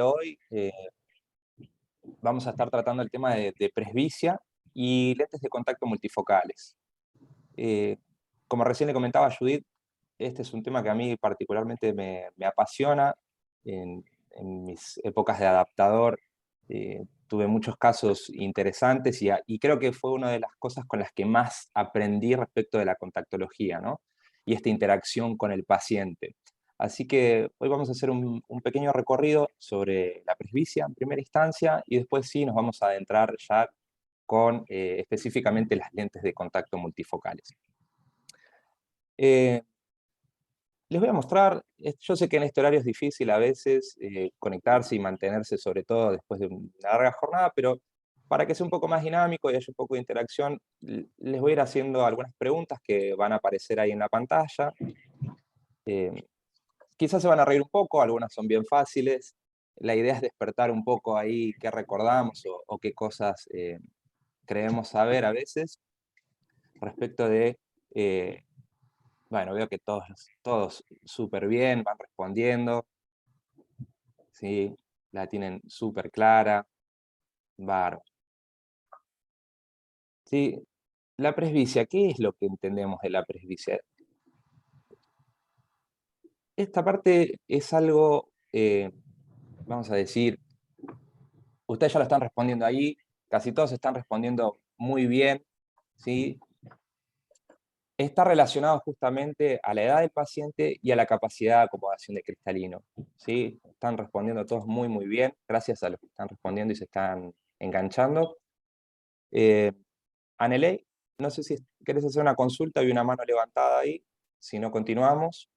hoy vamos a estar tratando el tema de presbicia y lentes de contacto multifocales. Eh, Como recién le comentaba a Judith, este es un tema que a mí particularmente me apasiona. En mis épocas de adaptador tuve muchos casos interesantes y creo que fue una de las cosas con las que más aprendí respecto de la contactología, ¿no? Y esta interacción con el paciente. Así que hoy vamos a hacer un pequeño recorrido sobre la presbicia en primera instancia y después sí nos vamos a adentrar ya con específicamente las lentes de contacto multifocales. Eh, Les voy a mostrar, yo sé que en este horario es difícil a veces conectarse y mantenerse, sobre todo después de una larga jornada, pero para que sea un poco más dinámico y haya un poco de interacción, les voy a ir haciendo algunas preguntas que van a aparecer ahí en la pantalla. Eh, Quizás se van a reír un poco, algunas son bien fáciles. La idea es despertar un poco ahí qué recordamos o qué cosas creemos saber a veces respecto de bueno, veo que todos súper bien, van respondiendo, ¿sí? La tienen súper clara, bárbaro. Sí, la presbicia, ¿qué es lo que entendemos de la presbicia? Esta parte es algo, vamos a decir, ustedes ya lo están respondiendo ahí, casi todos están respondiendo muy bien, ¿sí? Está relacionado justamente a la edad del paciente y a la capacidad de acomodación de cristalino, ¿sí? Están respondiendo todos muy, muy bien, gracias a los que están respondiendo y se están enganchando. Eh, Aneley, no sé si querés hacer una consulta, hay una mano levantada ahí, si no continuamos.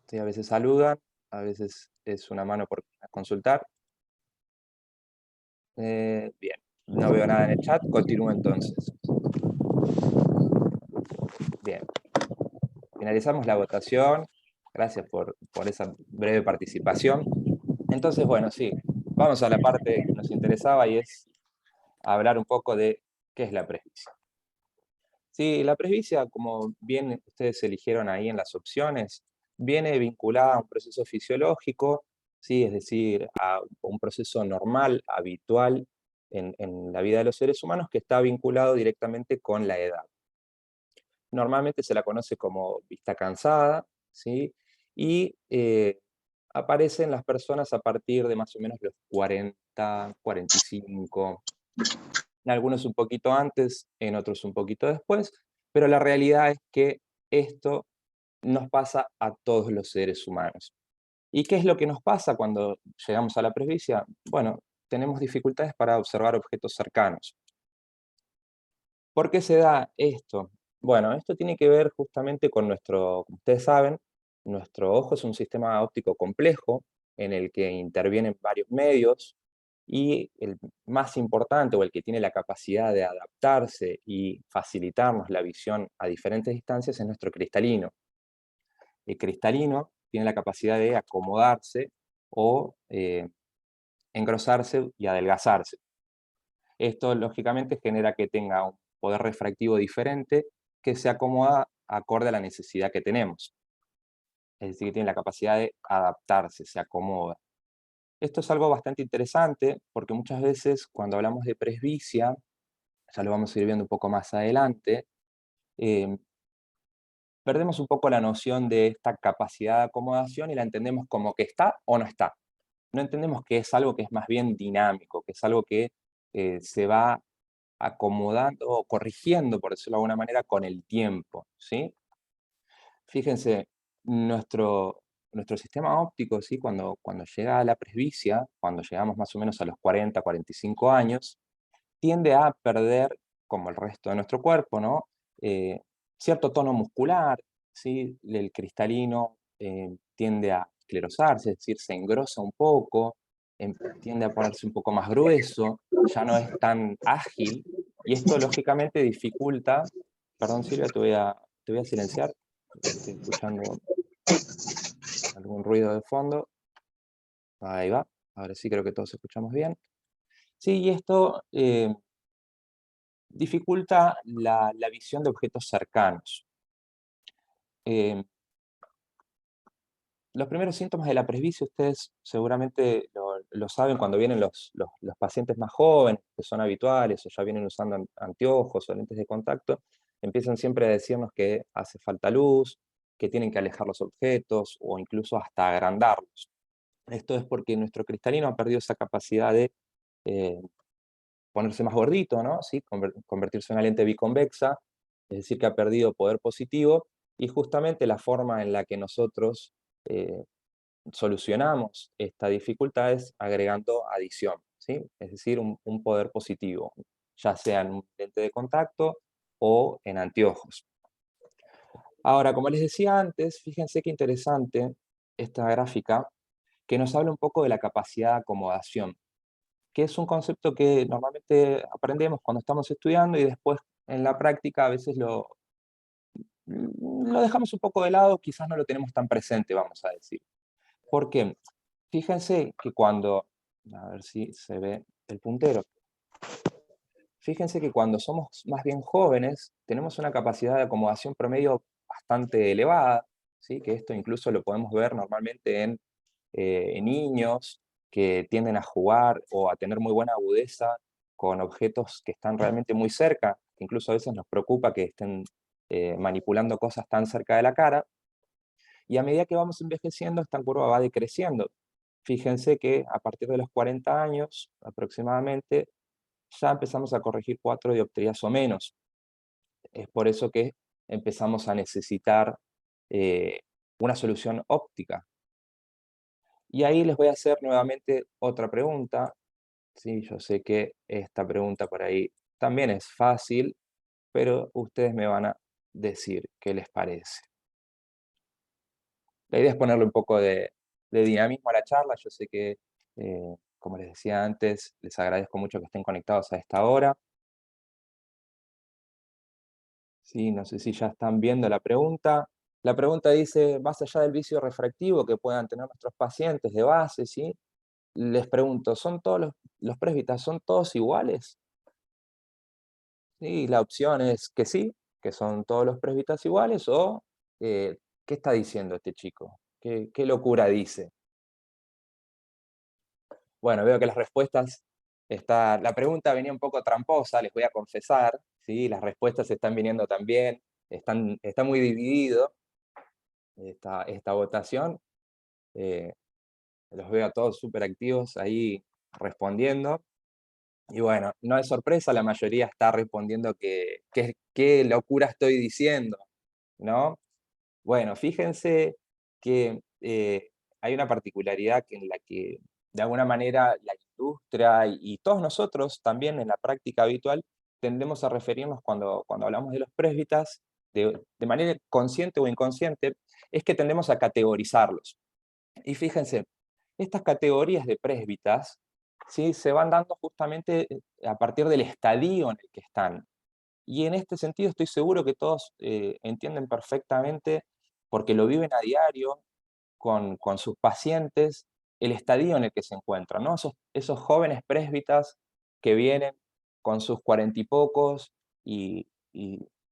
Sí, a veces saludan, a veces es una mano por consultar. Bien, no veo nada en el chat, continúo entonces. Bien, finalizamos la votación. Gracias por esa breve participación. Entonces, bueno, sí, vamos a la parte que nos interesaba y es hablar un poco de qué es la presbicia. Sí, la presbicia, como bien ustedes eligieron ahí en las opciones, viene vinculada a un proceso fisiológico, sí, es decir, a un proceso normal, habitual en la vida de los seres humanos que está vinculado directamente con la edad. Normalmente se la conoce como vista cansada, ¿sí? Y aparece en las personas a partir de más o menos los 40, 45, en algunos un poquito antes, en otros un poquito después, pero la realidad es que esto nos pasa a todos los seres humanos. ¿Y qué es lo que nos pasa cuando llegamos a la presbicia? Bueno, tenemos dificultades para observar objetos cercanos. ¿Por qué se da esto? Bueno, esto tiene que ver justamente con como ustedes saben, nuestro ojo es un sistema óptico complejo en el que intervienen varios medios y el más importante o el que tiene la capacidad de adaptarse y facilitarnos la visión a diferentes distancias es nuestro cristalino. El cristalino tiene la capacidad de acomodarse o engrosarse y adelgazarse. Esto, lógicamente, genera que tenga un poder refractivo diferente que se acomoda acorde a la necesidad que tenemos. Es decir, que tiene la capacidad de adaptarse, se acomoda. Esto es algo bastante interesante porque muchas veces cuando hablamos de presbicia, ya lo vamos a ir viendo un poco más adelante, eh, perdemos un poco la noción de esta capacidad de acomodación y la entendemos como que está o no está. No entendemos que es algo que es más bien dinámico, que es algo que se va acomodando o corrigiendo, por decirlo de alguna manera, con el tiempo, ¿sí? Fíjense, nuestro sistema óptico, ¿sí? Cuando llega a la presbicia, cuando llegamos más o menos a los 40, 45 años, tiende a perder, como el resto de nuestro cuerpo, ¿no? Eh, Cierto tono muscular, ¿sí? El cristalino tiende a esclerosarse, es decir, se engrosa un poco, tiende a ponerse un poco más grueso, ya no es tan ágil, y esto lógicamente dificulta, perdón Silvia, te voy a silenciar, estoy escuchando algún ruido de fondo, ahí va, ahora sí creo que todos escuchamos bien. Sí, y esto dificulta la visión de objetos cercanos. Eh, los primeros síntomas de la presbicia ustedes seguramente lo saben cuando vienen los pacientes más jóvenes, que son habituales, o ya vienen usando anteojos o lentes de contacto, empiezan siempre a decirnos que hace falta luz, que tienen que alejar los objetos o incluso hasta agrandarlos. Esto es porque nuestro cristalino ha perdido esa capacidad de eh, ponerse más gordito, ¿no? ¿Sí? Convertirse en una lente biconvexa, es decir, que ha perdido poder positivo, y justamente la forma en la que nosotros eh, solucionamos esta dificultad es agregando adición, ¿sí? Es decir, un poder positivo, ya sea en un lente de contacto o en anteojos. Ahora, como les decía antes, fíjense qué interesante esta gráfica que nos habla un poco de la capacidad de acomodación, que es un concepto que normalmente aprendemos cuando estamos estudiando y después en la práctica a veces lo dejamos un poco de lado, quizás no lo tenemos tan presente, vamos a decir. ¿Por qué? Fíjense que cuando, a ver si se ve el puntero, fíjense que cuando somos más bien jóvenes tenemos una capacidad de acomodación promedio bastante elevada, ¿sí? Que esto incluso lo podemos ver normalmente en niños que tienden a jugar o a tener muy buena agudeza con objetos que están realmente muy cerca, que incluso a veces nos preocupa que estén manipulando cosas tan cerca de la cara, y a medida que vamos envejeciendo esta curva va decreciendo. Fíjense que a partir de los 40 años aproximadamente ya empezamos a corregir 4 dioptrías o menos. Es por eso que empezamos a necesitar eh, una solución óptica. Y ahí les voy a hacer nuevamente otra pregunta. Sí, yo sé que esta pregunta por ahí también es fácil, pero ustedes me van a decir qué les parece. La idea es ponerle un poco de dinamismo a la charla. Yo sé que, como les decía antes, les agradezco mucho que estén conectados a esta hora. Sí, no sé si ya están viendo la pregunta. La pregunta dice, más allá del vicio refractivo que puedan tener nuestros pacientes de base, ¿sí? Les pregunto, ¿son todos los presbitas, son todos iguales? Y la opción es que sí, que son todos los presbitas iguales, o ¿qué está diciendo este chico? ¿Qué locura dice? Bueno, veo que las respuestas, la pregunta venía un poco tramposa, les voy a confesar, ¿sí? Las respuestas están viniendo también, está muy dividido esta votación. eh, los veo a todos súper activos ahí respondiendo. Y bueno, no es sorpresa, la mayoría está respondiendo que qué locura estoy diciendo, ¿no? Bueno, fíjense que hay una particularidad en la que, de alguna manera, la industria y todos nosotros también en la práctica habitual tendemos a referirnos cuando hablamos de los presbitas, de manera consciente o inconsciente, es que tendemos a categorizarlos. Y fíjense, estas categorías de presbitas, ¿sí? Se van dando justamente a partir del estadio en el que están. Y en este sentido estoy seguro que todos entienden perfectamente, porque lo viven a diario con sus pacientes, el estadio en el que se encuentran, ¿no? Esos jóvenes presbitas que vienen con sus cuarenta y pocos y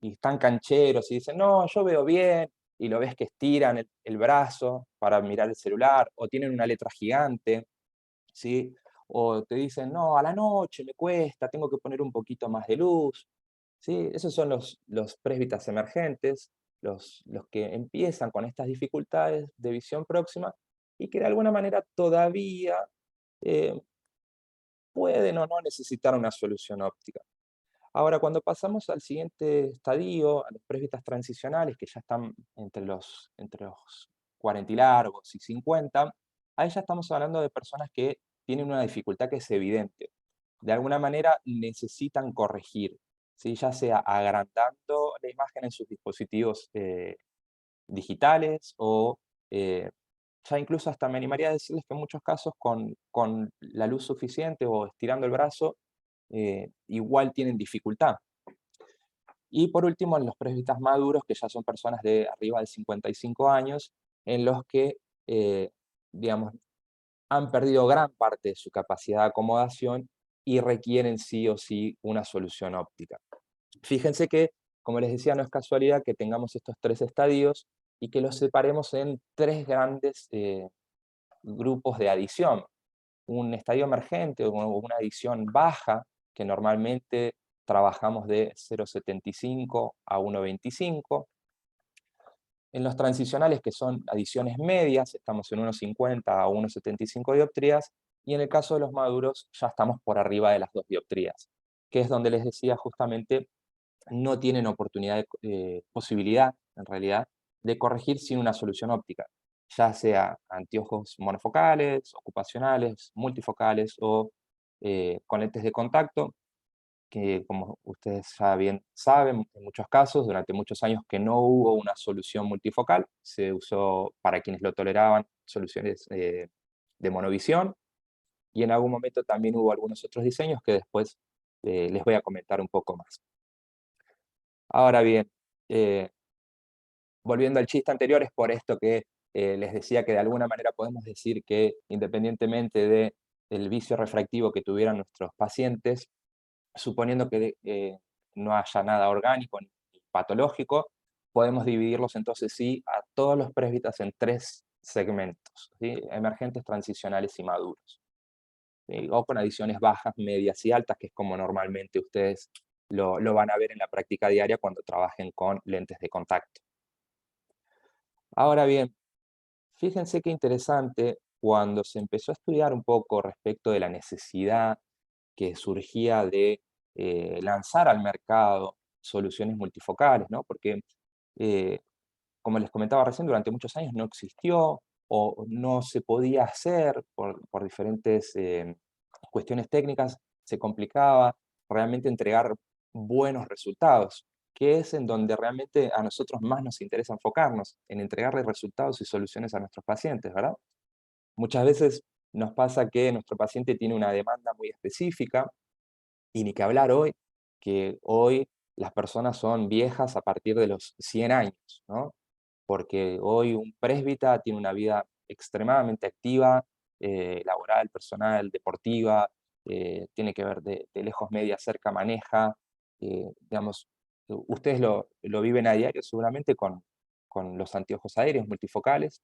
están cancheros y dicen, no, yo veo bien, y lo ves que estiran el brazo para mirar el celular, o tienen una letra gigante, ¿sí? O te dicen, no, a la noche me cuesta, tengo que poner un poquito más de luz, ¿sí? Esos son los presbitas emergentes, los que empiezan con estas dificultades de visión próxima y que de alguna manera todavía eh, pueden o no necesitar una solución óptica. Ahora, cuando pasamos al siguiente estadio, a los presbitas transicionales, que ya están entre los 40 y largos y 50, ahí ya estamos hablando de personas que tienen una dificultad que es evidente. De alguna manera necesitan corregir, ¿sí? Ya sea agrandando la imagen en sus dispositivos digitales o eh, ya incluso hasta me animaría a decirles que en muchos casos con la luz suficiente o estirando el brazo, igual tienen dificultad. Y por último, en los presbitas maduros, que ya son personas de arriba de 55 años, en los que, digamos, han perdido gran parte de su capacidad de acomodación y requieren sí o sí una solución óptica. Fíjense que, como les decía, no es casualidad que tengamos estos tres estadios, y que los separemos en tres grandes grupos de adición. Un estadio emergente o una adición baja, que normalmente trabajamos de 0,75 a 1,25. En los transicionales, que son adiciones medias, estamos en 1,50 a 1,75 dioptrías, y en el caso de los maduros ya estamos por arriba de las 2 dioptrías, que es donde les decía justamente no tienen oportunidad posibilidad, en realidad, de corregir sin una solución óptica, ya sea anteojos monofocales, ocupacionales, multifocales o con lentes de contacto, que como ustedes ya bien saben, en muchos casos, durante muchos años que no hubo una solución multifocal, se usó para quienes lo toleraban soluciones de monovisión, y en algún momento también hubo algunos otros diseños que después les voy a comentar un poco más. Ahora bien, eh, volviendo al chiste anterior, es por esto que les decía que de alguna manera podemos decir que independientemente del vicio refractivo que tuvieran nuestros pacientes, suponiendo que no haya nada orgánico ni patológico, podemos dividirlos entonces sí a todos los presbitas en tres segmentos, ¿sí? Emergentes, transicionales y maduros. ¿Sí? O con adiciones bajas, medias y altas, que es como normalmente ustedes lo van a ver en la práctica diaria cuando trabajen con lentes de contacto. Ahora bien, fíjense qué interesante cuando se empezó a estudiar un poco respecto de la necesidad que surgía de lanzar al mercado soluciones multifocales, ¿no? Porque, eh, como les comentaba recién, durante muchos años no existió o no se podía hacer por diferentes cuestiones técnicas, se complicaba realmente entregar buenos resultados, que es en donde realmente a nosotros más nos interesa enfocarnos, en entregarles resultados y soluciones a nuestros pacientes, ¿verdad? Muchas veces nos pasa que nuestro paciente tiene una demanda muy específica, y ni que hablar hoy, que hoy las personas son viejas a partir de los 100 años, ¿no? Porque hoy un presbita tiene una vida extremadamente activa, laboral, personal, deportiva, tiene que ver de lejos, media, cerca, maneja, digamos, ustedes lo viven a diario seguramente con los anteojos aéreos multifocales,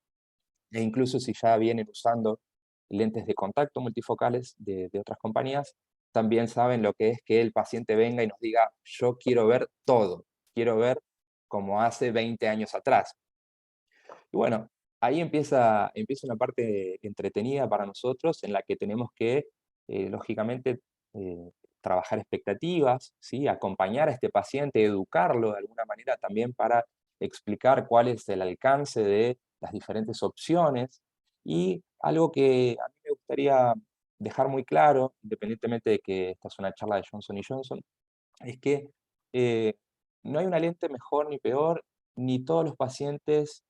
e incluso si ya vienen usando lentes de contacto multifocales de otras compañías, también saben lo que es que el paciente venga y nos diga, yo quiero ver todo, quiero ver como hace 20 años atrás. Y bueno, ahí empieza una parte entretenida para nosotros en la que tenemos que, lógicamente, eh, trabajar expectativas, ¿sí? Acompañar a este paciente, educarlo de alguna manera también para explicar cuál es el alcance de las diferentes opciones. Y algo que a mí me gustaría dejar muy claro, independientemente de que esta es una charla de Johnson y Johnson, es que eh, no hay una lente mejor ni peor, ni todos los pacientes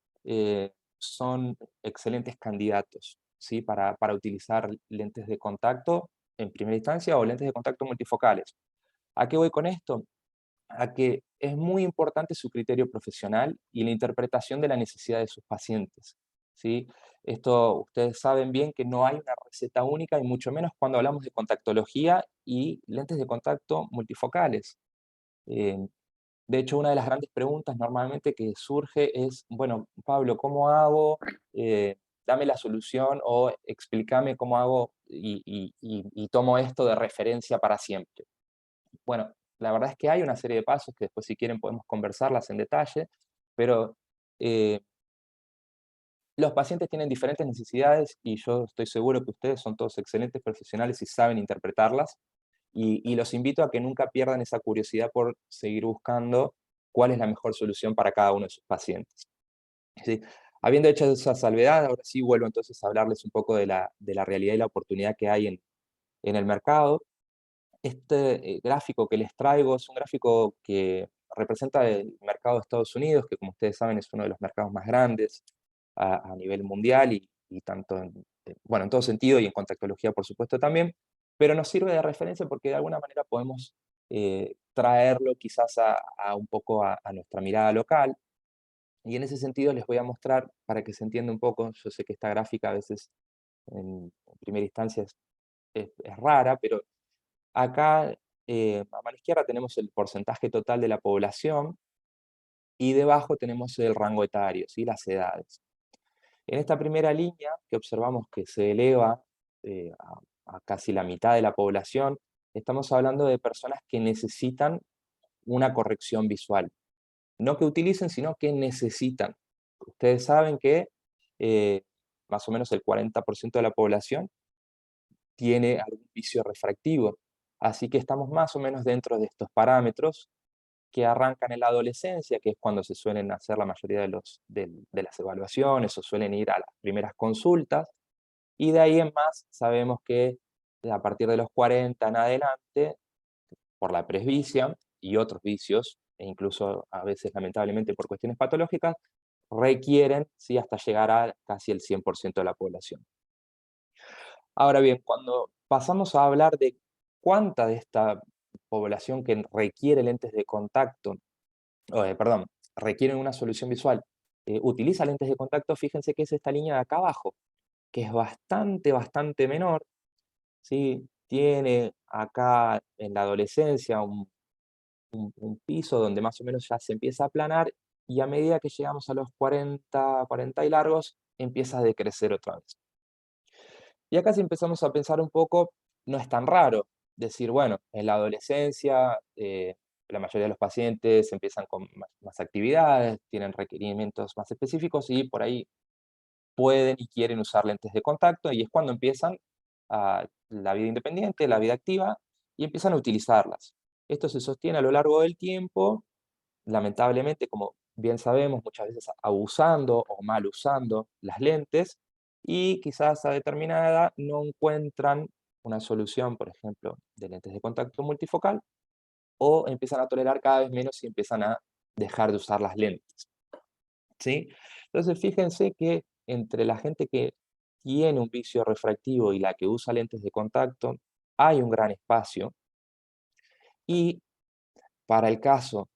son excelentes candidatos, ¿sí? Para utilizar lentes de contacto en primera instancia o lentes de contacto multifocales. ¿A qué voy con esto? A que es muy importante su criterio profesional y la interpretación de la necesidad de sus pacientes, ¿sí? Esto ustedes saben bien que no hay una receta única y mucho menos cuando hablamos de contactología y lentes de contacto multifocales. Eh, de hecho, una de las grandes preguntas normalmente que surge es, bueno, Pablo, ¿cómo hago? Dame la solución o explícame cómo hago y tomo esto de referencia para siempre. Bueno, la verdad es que hay una serie de pasos que después si quieren podemos conversarlas en detalle, pero eh, los pacientes tienen diferentes necesidades y yo estoy seguro que ustedes son todos excelentes profesionales y saben interpretarlas. Y los invito a que nunca pierdan esa curiosidad por seguir buscando cuál es la mejor solución para cada uno de sus pacientes. ¿Sí? Habiendo hecho esa salvedad, ahora sí vuelvo entonces a hablarles un poco de la realidad y la oportunidad que hay en el mercado. Este gráfico que les traigo es un gráfico que representa el mercado de Estados Unidos, que como ustedes saben es uno de los mercados más grandes a nivel mundial y tanto bueno, en todo sentido y en contactología por supuesto también, pero nos sirve de referencia porque de alguna manera podemos traerlo quizás a un poco a nuestra mirada local. Y en ese sentido les voy a mostrar para que se entienda un poco, yo sé que esta gráfica a veces en primera instancia es rara, pero acá, a mano izquierda tenemos el porcentaje total de la población y debajo tenemos el rango etario, ¿sí? Las edades. En esta primera línea, que observamos que se eleva a casi la mitad de la población, estamos hablando de personas que necesitan una corrección visual. No que utilicen, sino que necesitan. Ustedes saben que eh, más o menos el 40% de la población tiene algún vicio refractivo, así que estamos más o menos dentro de estos parámetros que arrancan en la adolescencia, que es cuando se suelen hacer la mayoría de las evaluaciones o suelen ir a las primeras consultas, y de ahí en más sabemos que a partir de los 40 en adelante, por la presbicia y otros vicios, e incluso a veces lamentablemente por cuestiones patológicas, requieren, sí, hasta llegar a casi el 100% de la población. Ahora bien, cuando pasamos a hablar de cuánta de esta población que requiere lentes de contacto, perdón, requieren una solución visual, utiliza lentes de contacto, fíjense que es esta línea de acá abajo, que es bastante, bastante menor, ¿sí? Tiene acá en la adolescencia un piso donde más o menos ya se empieza a aplanar y a medida que llegamos a los 40, 40 y largos, empieza a decrecer otra vez. Y acá si empezamos a pensar un poco, no es tan raro decir, bueno, en la adolescencia la mayoría de los pacientes empiezan con más actividades, tienen requerimientos más específicos y por ahí pueden y quieren usar lentes de contacto y es cuando empiezan la vida independiente, la vida activa y empiezan a utilizarlas. Esto se sostiene a lo largo del tiempo, lamentablemente, como bien sabemos, muchas veces abusando o mal usando las lentes y quizás a determinada edad no encuentran una solución, por ejemplo, de lentes de contacto multifocal o empiezan a tolerar cada vez menos y empiezan a dejar de usar las lentes, ¿sí? Entonces, fíjense que entre la gente que tiene un vicio refractivo y la que usa lentes de contacto, hay un gran espacio y para el caso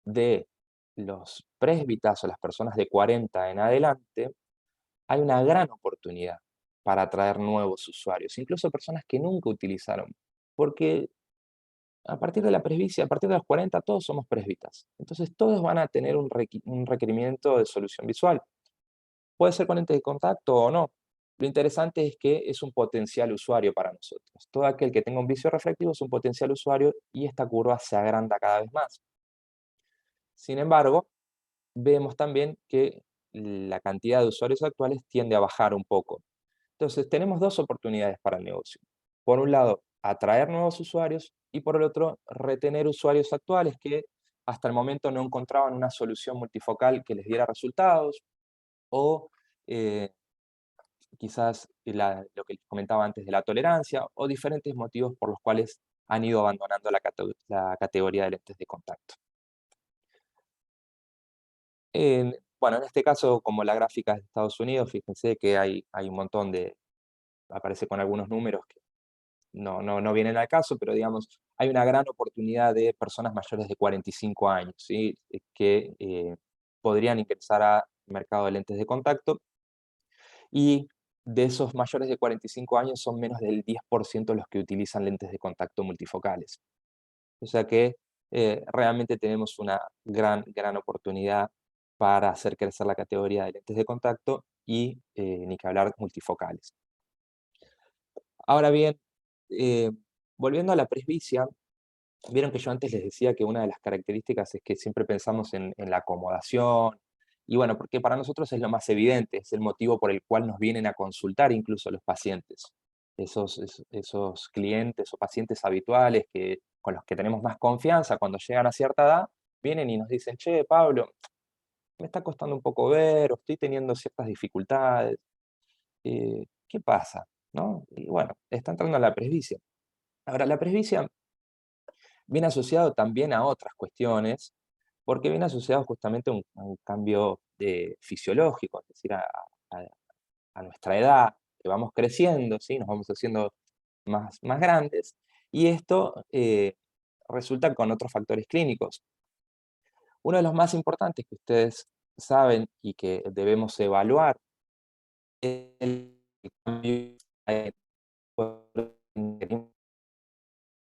de los presbitas o las personas de 40 en adelante, hay una gran oportunidad para atraer nuevos usuarios, incluso personas que nunca utilizaron, porque a partir de la presbicia, a partir de los 40, todos somos presbitas. Entonces, todos van a tener un requerimiento de solución visual. Puede ser con lentes de contacto o no. Lo interesante es que es un potencial usuario para nosotros. Todo aquel que tenga un vicio refractivo es un potencial usuario y esta curva se agranda cada vez más. Sin embargo, vemos también que la cantidad de usuarios actuales tiende a bajar un poco. Entonces, tenemos dos oportunidades para el negocio. Por un lado, atraer nuevos usuarios y por el otro, retener usuarios actuales que hasta el momento no encontraban una solución multifocal que les diera resultados o eh, quizás lo que les comentaba antes de la tolerancia o diferentes motivos por los cuales han ido abandonando la categoría de lentes de contacto. Bueno, en este caso, como la gráfica es de Estados Unidos, fíjense que hay un montón aparece con algunos números que no vienen al caso, pero digamos, hay una gran oportunidad de personas mayores de 45 años, ¿sí? Que podrían ingresar al mercado de lentes de contacto y de esos mayores de 45 años son menos del 10% los que utilizan lentes de contacto multifocales. O sea que realmente tenemos una gran oportunidad para hacer crecer la categoría de lentes de contacto y ni que hablar multifocales. Ahora bien, eh, volviendo a la presbicia, vieron que yo antes les decía que una de las características es que siempre pensamos en la acomodación, y bueno, porque para nosotros es lo más evidente, es el motivo por el cual nos vienen a consultar incluso los pacientes. Esos clientes o pacientes habituales con los que tenemos más confianza cuando llegan a cierta edad, vienen y nos dicen, che, Pablo, me está costando un poco ver, o estoy teniendo ciertas dificultades, ¿qué pasa? ¿No? Y bueno, está entrando a la presbicia. Ahora, la presbicia viene asociado también a otras cuestiones, porque viene asociado justamente a un cambio fisiológico, es decir, a- a nuestra edad, que vamos creciendo, ¿sí? Nos vamos haciendo más grandes, y esto resulta con otros factores clínicos. Uno de los más importantes que ustedes saben y que debemos evaluar es el cambio en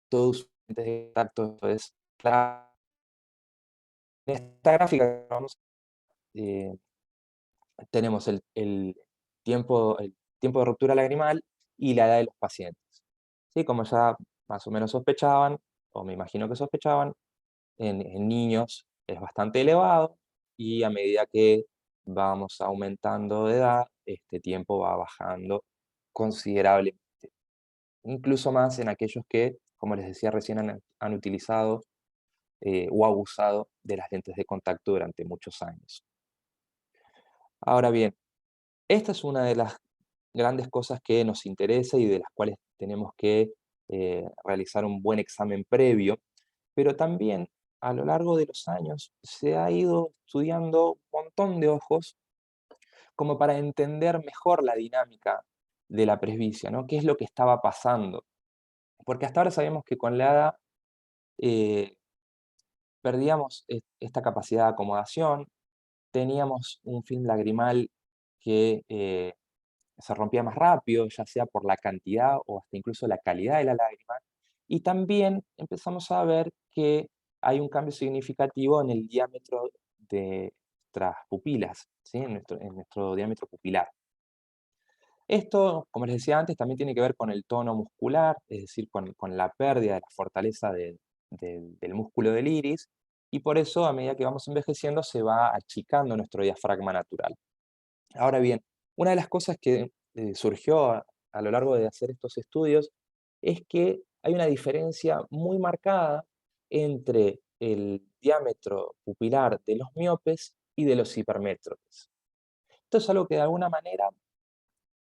todos los de contacto, esto es clave esta gráfica vamos, eh, tenemos el tiempo de ruptura lagrimal y la edad de los pacientes. ¿Sí? Como ya más o menos sospechaban, o me imagino que sospechaban, en niños es bastante elevado y a medida que vamos aumentando de edad, este tiempo va bajando considerablemente. Incluso más en aquellos que, como les decía recién, han utilizado o abusado de las lentes de contacto durante muchos años. Ahora bien, esta es una de las grandes cosas que nos interesa y de las cuales tenemos que realizar un buen examen previo, pero también a lo largo de los años se ha ido estudiando un montón de ojos como para entender mejor la dinámica de la presbicia, ¿no? ¿Qué es lo que estaba pasando? Porque hasta ahora sabemos que con la edad eh, perdíamos esta capacidad de acomodación, teníamos un film lagrimal que se rompía más rápido, ya sea por la cantidad o hasta incluso la calidad de la lágrima. Y también empezamos a ver que hay un cambio significativo en el diámetro de nuestras pupilas, ¿sí? En nuestro diámetro pupilar. Esto, como les decía antes, también tiene que ver con el tono muscular, es decir, con la pérdida de la fortaleza del músculo del iris, y por eso, a medida que vamos envejeciendo, se va achicando nuestro diafragma natural. Ahora bien, una de las cosas que surgió a lo largo de hacer estos estudios es que hay una diferencia muy marcada entre el diámetro pupilar de los miopes y de los hipermétropes. Esto es algo que de alguna manera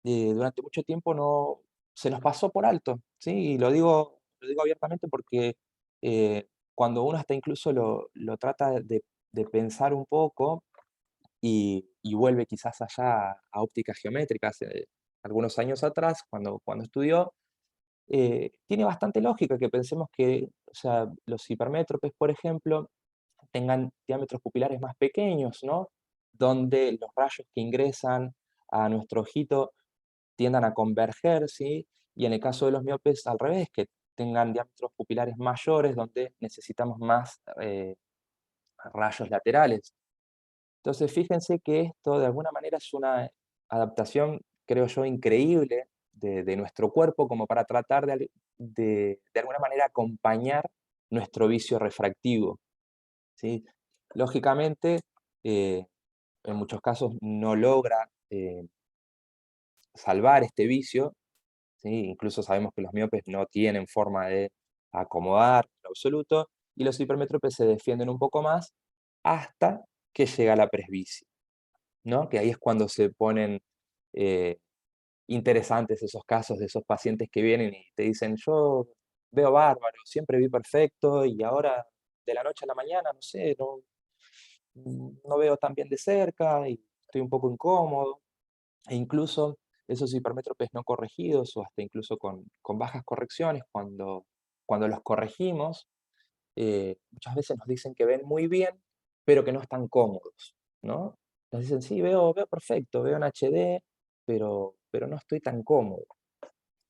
durante mucho tiempo no se nos pasó por alto, ¿sí? Y lo digo abiertamente porque cuando uno hasta incluso lo trata de pensar un poco, y vuelve quizás allá a ópticas geométricas, algunos años atrás, cuando estudió, tiene bastante lógica que pensemos que, o sea, los hipermétropes, por ejemplo, tengan diámetros pupilares más pequeños, ¿no? Donde los rayos que ingresan a nuestro ojito tiendan a converger, ¿sí? Y en el caso de los miopes, al revés, que tengan diámetros pupilares mayores, donde necesitamos más rayos laterales. Entonces, fíjense que esto de alguna manera es una adaptación, creo yo, increíble de nuestro cuerpo como para tratar de alguna manera acompañar nuestro vicio refractivo, ¿sí? Lógicamente, eh, en muchos casos no logra salvar este vicio, ¿sí? Incluso sabemos que los miopes no tienen forma de acomodar en absoluto, y los hipermétropes se defienden un poco más hasta que llega la presbicia, ¿no? Que ahí es cuando se ponen eh, interesantes esos casos de esos pacientes que vienen y te dicen, yo veo bárbaro, siempre vi perfecto y ahora de la noche a la mañana, no sé, no veo tan bien de cerca y estoy un poco incómodo. E incluso esos hipermétropes no corregidos o hasta incluso con bajas correcciones, cuando los corregimos, muchas veces nos dicen que ven muy bien, pero que no están cómodos, ¿no? Nos dicen, sí, veo perfecto, veo en HD, pero no estoy tan cómodo.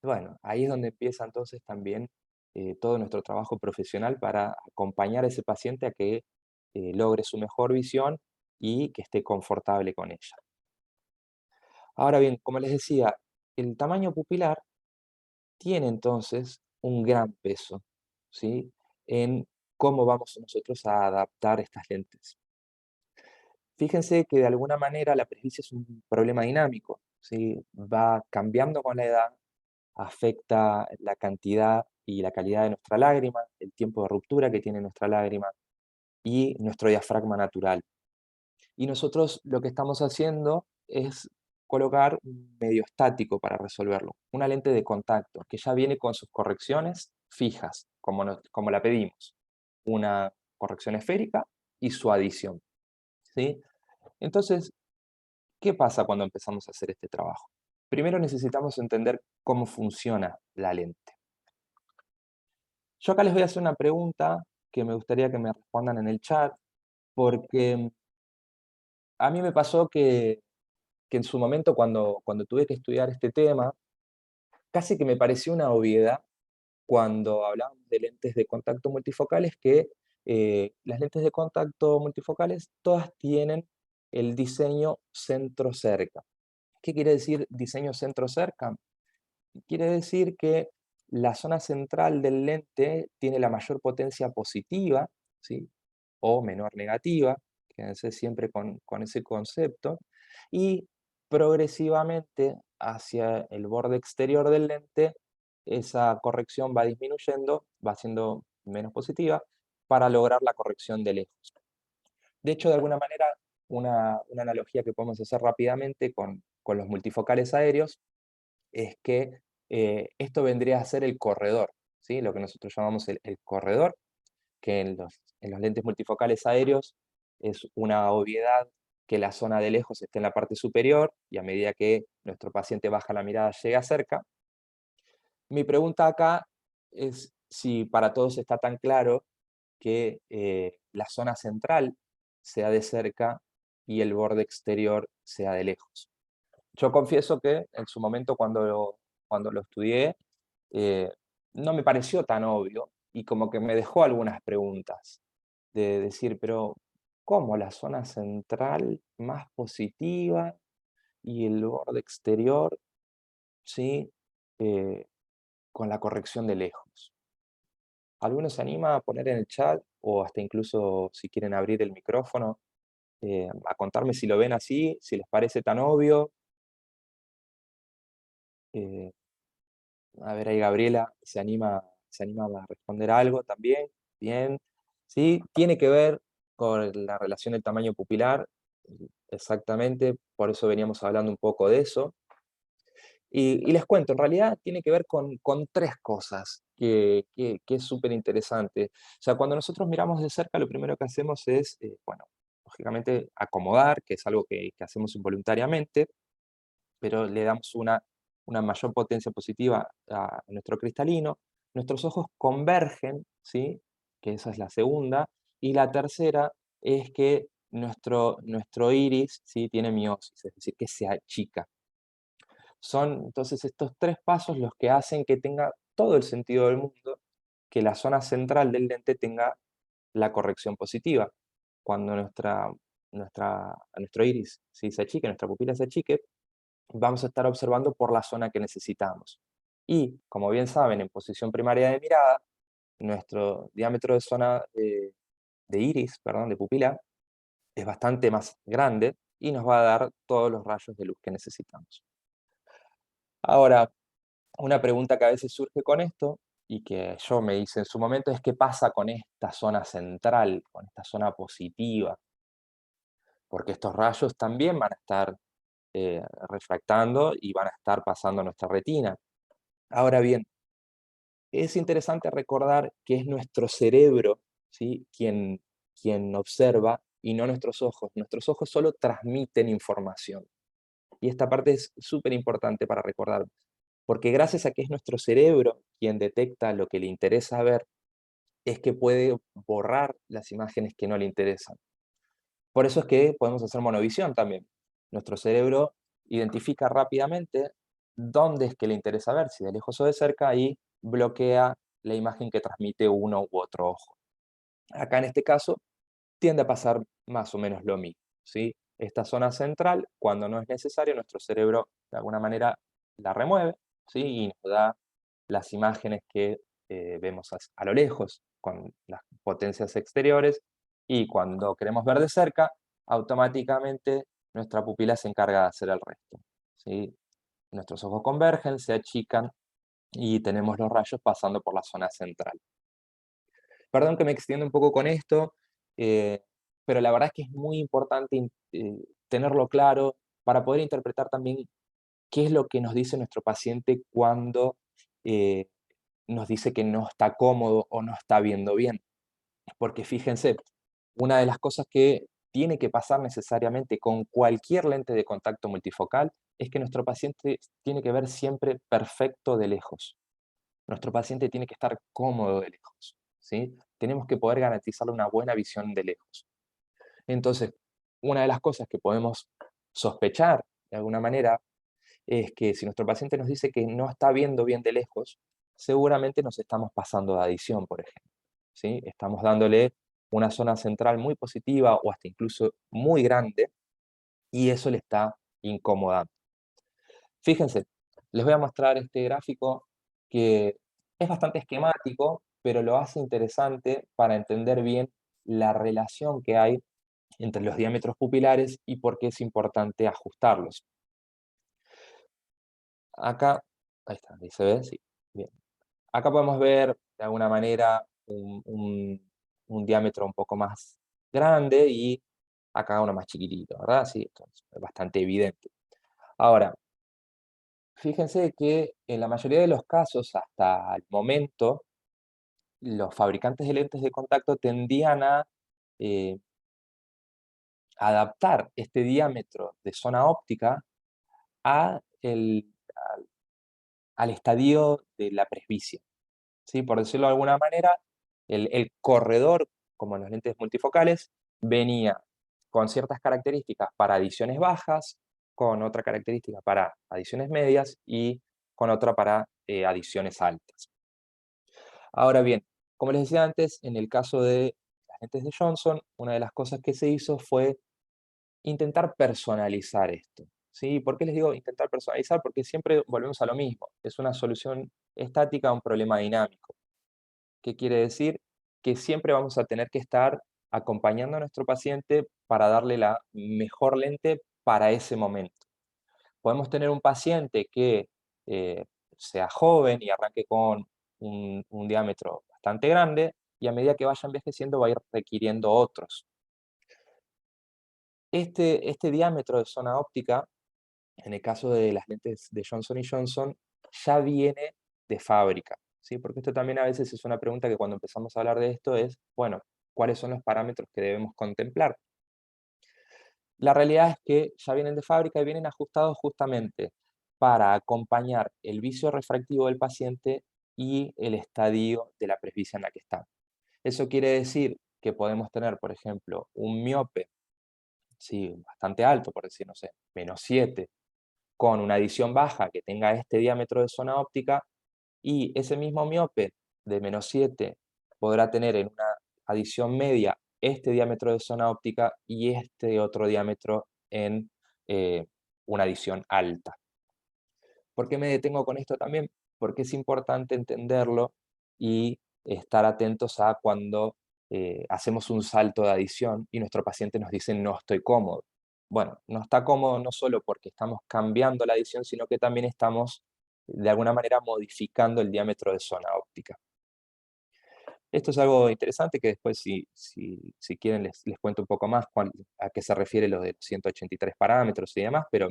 Bueno, ahí es donde empieza entonces también todo nuestro trabajo profesional para acompañar a ese paciente a que logre su mejor visión y que esté confortable con ella. Ahora bien, como les decía, el tamaño pupilar tiene entonces un gran peso, ¿sí? En cómo vamos nosotros a adaptar estas lentes. Fíjense que de alguna manera la presbicia es un problema dinámico, ¿sí? Va cambiando con la edad, afecta la cantidad y la calidad de nuestra lágrima, el tiempo de ruptura que tiene nuestra lágrima y nuestro diafragma natural. Y nosotros lo que estamos haciendo es colocar un medio estático para resolverlo, una lente de contacto que ya viene con sus correcciones fijas, como la pedimos, una corrección esférica y su adición, ¿sí? Entonces, ¿qué pasa cuando empezamos a hacer este trabajo? Primero necesitamos entender cómo funciona la lente. Yo acá les voy a hacer una pregunta que me gustaría que me respondan en el chat, porque a mí me pasó que en su momento cuando tuve que estudiar este tema, casi que me pareció una obviedad cuando hablábamos de lentes de contacto multifocales que las lentes de contacto multifocales todas tienen el diseño centro-cerca. ¿Qué quiere decir diseño centro-cerca? Quiere decir que la zona central del lente tiene la mayor potencia positiva, ¿sí? O menor negativa, quédense siempre con ese concepto, y progresivamente hacia el borde exterior del lente, esa corrección va disminuyendo, va siendo menos positiva, para lograr la corrección de lejos. De hecho, de alguna manera, una analogía que podemos hacer rápidamente con los multifocales aéreos es que esto vendría a ser el corredor, ¿sí? Lo que nosotros llamamos el corredor, que en los lentes multifocales aéreos es una obviedad que la zona de lejos esté en la parte superior y a medida que nuestro paciente baja la mirada llega cerca. Mi pregunta acá es si para todos está tan claro que la zona central sea de cerca y el borde exterior sea de lejos. Yo confieso que en su momento cuando lo estudié, eh, no me pareció tan obvio y como que me dejó algunas preguntas de decir, pero ¿cómo la zona central más positiva y el borde exterior, sí, eh, con la corrección de lejos? ¿Alguno se anima a poner en el chat o hasta incluso si quieren abrir el micrófono, a contarme si lo ven así, si les parece tan obvio? Eh, A ver, ahí Gabriela se anima a responder algo también. Bien. Sí, tiene que ver con la relación del tamaño pupilar, exactamente, por eso veníamos hablando un poco de eso. Y les cuento, en realidad tiene que ver con tres cosas que es súper interesante. O sea, cuando nosotros miramos de cerca, lo primero que hacemos es, bueno, lógicamente acomodar, que es algo que hacemos involuntariamente, pero le damos una mayor potencia positiva a nuestro cristalino. Nuestros ojos convergen, ¿sí? Que esa es la segunda. Y la tercera es que nuestro iris, ¿sí? Tiene miosis, es decir, que se achica. Son entonces estos tres pasos los que hacen que tenga todo el sentido del mundo que la zona central del lente tenga la corrección positiva. Cuando nuestro iris, ¿sí? Se achique, nuestra pupila se achique, vamos a estar observando por la zona que necesitamos. Y, como bien saben, en posición primaria de mirada, nuestro diámetro de zona de iris, perdón, de pupila, es bastante más grande y nos va a dar todos los rayos de luz que necesitamos. Ahora, una pregunta que a veces surge con esto y que yo me hice en su momento es qué pasa con esta zona central, con esta zona positiva, porque estos rayos también van a estar refractando y van a estar pasando a nuestra retina. Ahora bien, es interesante recordar que es nuestro cerebro, ¿sí? quien observa y no nuestros ojos. Nuestros ojos solo transmiten información. Y esta parte es súper importante para recordar, porque gracias a que es nuestro cerebro quien detecta lo que le interesa ver, es que puede borrar las imágenes que no le interesan. Por eso es que podemos hacer monovisión también. Nuestro cerebro identifica rápidamente dónde es que le interesa ver, si de lejos o de cerca, y bloquea la imagen que transmite uno u otro ojo. Acá en este caso tiende a pasar más o menos lo mismo, ¿sí? Esta zona central, cuando no es necesario, nuestro cerebro de alguna manera la remueve, ¿sí? Y nos da las imágenes que vemos a lo lejos, con las potencias exteriores, y cuando queremos ver de cerca, automáticamente nuestra pupila se encarga de hacer el resto, ¿sí? Nuestros ojos convergen, se achican y tenemos los rayos pasando por la zona central. Perdón que me extienda un poco con esto, eh, pero la verdad es que es muy importante tenerlo claro para poder interpretar también qué es lo que nos dice nuestro paciente cuando eh, nos dice que no está cómodo o no está viendo bien. Porque fíjense, una de las cosas que tiene que pasar necesariamente con cualquier lente de contacto multifocal es que nuestro paciente tiene que ver siempre perfecto de lejos. Nuestro paciente tiene que estar cómodo de lejos, ¿sí? Tenemos que poder garantizarle una buena visión de lejos. Entonces, una de las cosas que podemos sospechar de alguna manera es que si nuestro paciente nos dice que no está viendo bien de lejos, seguramente nos estamos pasando de adición, por ejemplo, ¿sí? Estamos dándole una zona central muy positiva o hasta incluso muy grande, y eso le está incomodando. Fíjense, les voy a mostrar este gráfico que es bastante esquemático, pero lo hace interesante para entender bien la relación que hay entre los diámetros pupilares y por qué es importante ajustarlos. Acá, ahí está, ahí se ve, sí, bien. Acá podemos ver de alguna manera un diámetro un poco más grande y acá uno más chiquitito, ¿verdad? Sí, esto es bastante evidente. Ahora, fíjense que en la mayoría de los casos, hasta el momento, los fabricantes de lentes de contacto tendían a eh, adaptar este diámetro de zona óptica a al estadio de la presbicia, ¿sí? Por decirlo de alguna manera, el corredor, como en los lentes multifocales, venía con ciertas características para adiciones bajas, con otra característica para adiciones medias y con otra para adiciones altas. Ahora bien, como les decía antes, en el caso de las lentes de Johnson, una de las cosas que se hizo fue intentar personalizar esto, ¿sí? ¿Por qué les digo intentar personalizar? Porque siempre volvemos a lo mismo, es una solución estática a un problema dinámico. ¿Qué quiere decir? Que siempre vamos a tener que estar acompañando a nuestro paciente para darle la mejor lente para ese momento. Podemos tener un paciente que eh, sea joven y arranque con un diámetro bastante grande y a medida que vaya envejeciendo va a ir requiriendo otros. Este diámetro de zona óptica, en el caso de las lentes de Johnson Johnson, ya viene de fábrica, ¿sí? Porque esto también a veces es una pregunta que cuando empezamos a hablar de esto es, bueno, ¿cuáles son los parámetros que debemos contemplar? La realidad es que ya vienen de fábrica y vienen ajustados justamente para acompañar el vicio refractivo del paciente y el estadio de la presbicia en la que está. Eso quiere decir que podemos tener, por ejemplo, un miope, sí, bastante alto, por decir, no sé, -7, con una adición baja que tenga este diámetro de zona óptica, y ese mismo miope de -7 podrá tener en una adición media este diámetro de zona óptica y este otro diámetro en una adición alta. ¿Por qué me detengo con esto también? Porque es importante entenderlo y estar atentos a cuando hacemos un salto de adición y nuestro paciente nos dice no estoy cómodo. Bueno, no está cómodo no solo porque estamos cambiando la adición, sino que también estamos de alguna manera modificando el diámetro de zona óptica. Esto es algo interesante que después, si quieren, les cuento un poco más a qué se refiere lo de los 183 parámetros y demás, pero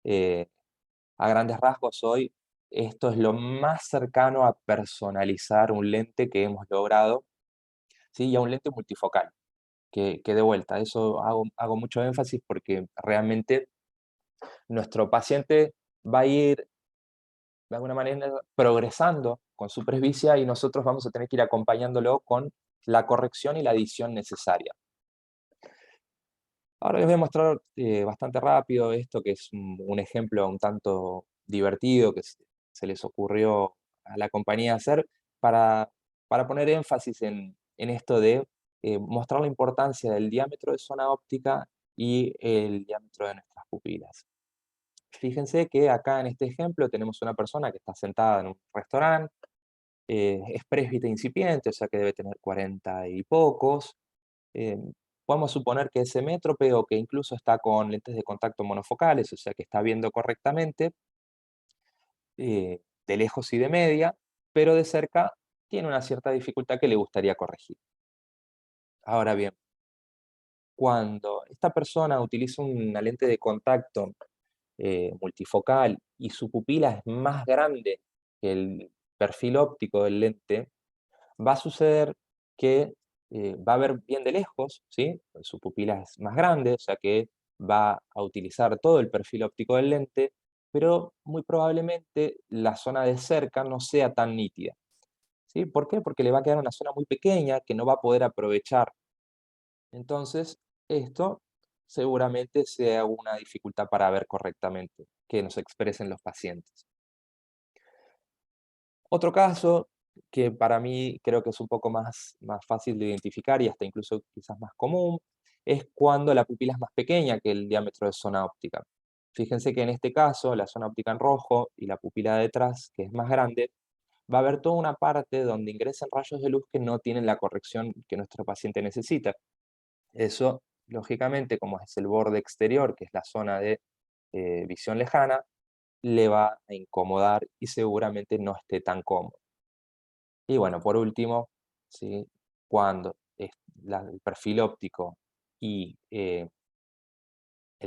eh, a grandes rasgos hoy esto es lo más cercano a personalizar un lente que hemos logrado, ¿sí? Y a un lente multifocal, que de vuelta, eso hago mucho énfasis porque realmente nuestro paciente va a ir de alguna manera progresando con su presbicia y nosotros vamos a tener que ir acompañándolo con la corrección y la adición necesaria. Ahora les voy a mostrar bastante rápido esto, que es un ejemplo un tanto divertido que se les ocurrió a la compañía hacer para, para poner énfasis en esto de mostrar la importancia del diámetro de zona óptica y el diámetro de nuestras pupilas. Fíjense que acá en este ejemplo tenemos una persona que está sentada en un restaurante, es presbite incipiente, o sea que debe tener 40 y pocos. eh, Podemos suponer que es semétrope o que incluso está con lentes de contacto monofocales, o sea que está viendo correctamente, de lejos y de media, pero de cerca tiene una cierta dificultad que le gustaría corregir. Ahora bien, cuando esta persona utiliza una lente de contacto multifocal y su pupila es más grande que el perfil óptico del lente, va a suceder que va a ver bien de lejos, ¿sí? Su pupila es más grande, o sea que va a utilizar todo el perfil óptico del lente, pero muy probablemente la zona de cerca no sea tan nítida, ¿sí? ¿Por qué? Porque le va a quedar una zona muy pequeña que no va a poder aprovechar. Entonces, esto seguramente sea una dificultad para ver correctamente, que nos expresen los pacientes. Otro caso, que para mí creo que es un poco más fácil de identificar y hasta incluso quizás más común, es cuando la pupila es más pequeña que el diámetro de zona óptica. Fíjense que en este caso, la zona óptica en rojo y la pupila de detrás, que es más grande, va a haber toda una parte donde ingresan rayos de luz que no tienen la corrección que nuestro paciente necesita. Eso, lógicamente, como es el borde exterior, que es la zona de visión lejana, le va a incomodar y seguramente no esté tan cómodo. Y bueno, por último, ¿sí? Cuando el perfil óptico y el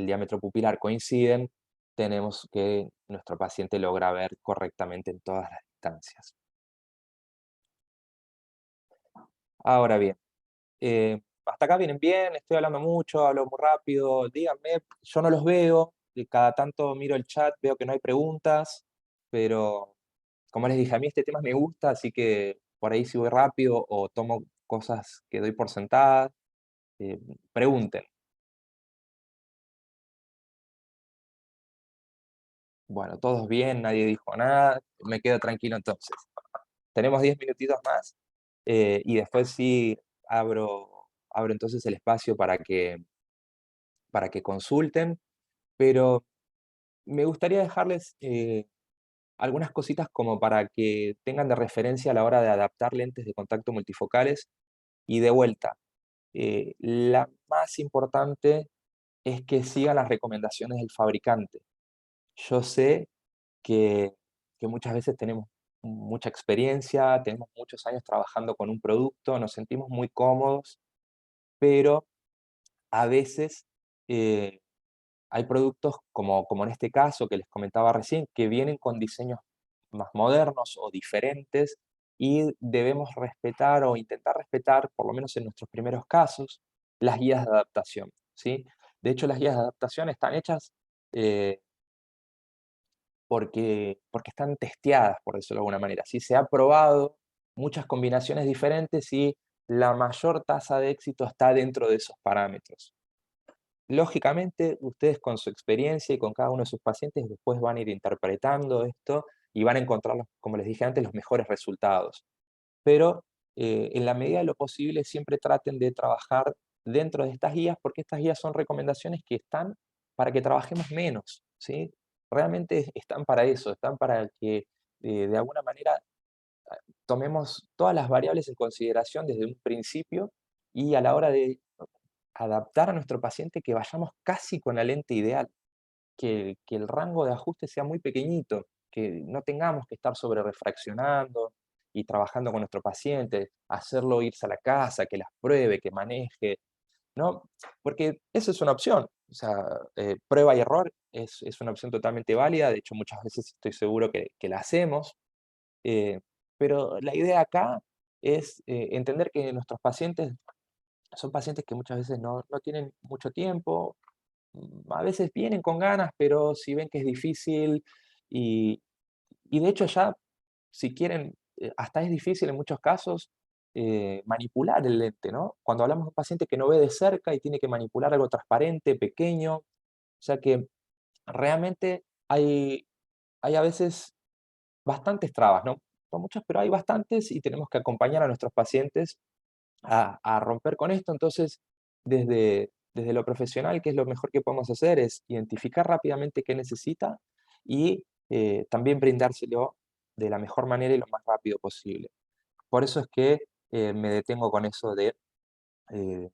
diámetro pupilar coinciden, tenemos que nuestro paciente logra ver correctamente en todas las distancias. Ahora bien, hasta acá vienen bien, estoy hablando mucho, hablo muy rápido, díganme, yo no los veo, y cada tanto miro el chat, veo que no hay preguntas, pero como les dije, a mí este tema me gusta, así que por ahí si voy rápido o tomo cosas que doy por sentadas, eh, pregunten. Bueno, todos bien, nadie dijo nada, me quedo tranquilo entonces. Tenemos 10 minutitos más y después sí abro entonces el espacio para que consulten, pero me gustaría dejarles algunas cositas como para que tengan de referencia a la hora de adaptar lentes de contacto multifocales y de vuelta. La más importante es que sigan las recomendaciones del fabricante. Yo sé que, que muchas veces tenemos mucha experiencia, tenemos muchos años trabajando con un producto, nos sentimos muy cómodos, pero a veces eh, hay productos como en este caso que les comentaba recién, que vienen con diseños más modernos o diferentes y debemos respetar o intentar respetar, por lo menos en nuestros primeros casos, las guías de adaptación, ¿sí? De hecho, las guías de adaptación están hechas eh, porque están testeadas, por decirlo de alguna manera, ¿sí? Se ha probado muchas combinaciones diferentes y la mayor tasa de éxito está dentro de esos parámetros. Lógicamente, ustedes con su experiencia y con cada uno de sus pacientes después van a ir interpretando esto y van a encontrar, como les dije antes, los mejores resultados. Pero en la medida de lo posible siempre traten de trabajar dentro de estas guías porque estas guías son recomendaciones que están para que trabajemos menos, ¿sí? Realmente están para eso, están para que de alguna manera tomemos todas las variables en consideración desde un principio y a la hora de adaptar a nuestro paciente que vayamos casi con la lente ideal, que el rango de ajuste sea muy pequeñito, que no tengamos que estar sobre refraccionando y trabajando con nuestro paciente, hacerlo irse a la casa, que las pruebe, que maneje, ¿no? Porque eso es una opción, o sea, prueba y error es una opción totalmente válida, de hecho muchas veces estoy seguro que la hacemos, eh, pero la idea acá es entender que nuestros pacientes son pacientes que muchas veces no tienen mucho tiempo, a veces vienen con ganas, pero si ven que es difícil y, y de hecho ya, si quieren, hasta es difícil en muchos casos manipular el lente, ¿no? Cuando hablamos de un paciente que no ve de cerca y tiene que manipular algo transparente, pequeño, o sea que realmente hay a veces bastantes trabas, ¿no? Son muchas, pero hay bastantes y tenemos que acompañar a nuestros pacientes a romper con esto. Entonces, desde lo profesional, ¿qué es lo mejor que podemos hacer? Es identificar rápidamente qué necesita y también brindárselo de la mejor manera y lo más rápido posible. Por eso es que me detengo con eso de eh,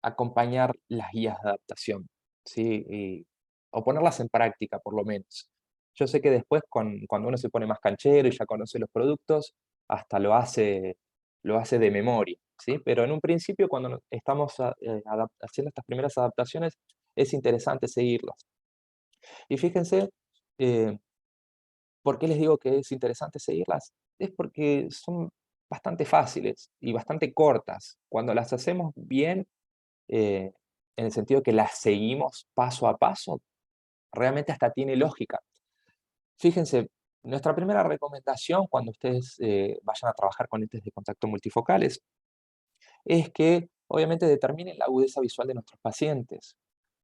acompañar las guías de adaptación, ¿sí? O ponerlas en práctica, por lo menos. Yo sé que después, cuando uno se pone más canchero y ya conoce los productos, hasta lo hace de memoria, ¿sí? Pero en un principio, cuando estamos haciendo estas primeras adaptaciones, es interesante seguirlas. Y fíjense, eh, ¿por qué les digo que es interesante seguirlas? Es porque son bastante fáciles y bastante cortas. Cuando las hacemos bien, eh, en el sentido que las seguimos paso a paso, realmente hasta tiene lógica. Fíjense, nuestra primera recomendación cuando ustedes vayan a trabajar con lentes de contacto multifocales es que obviamente determinen la agudeza visual de nuestros pacientes.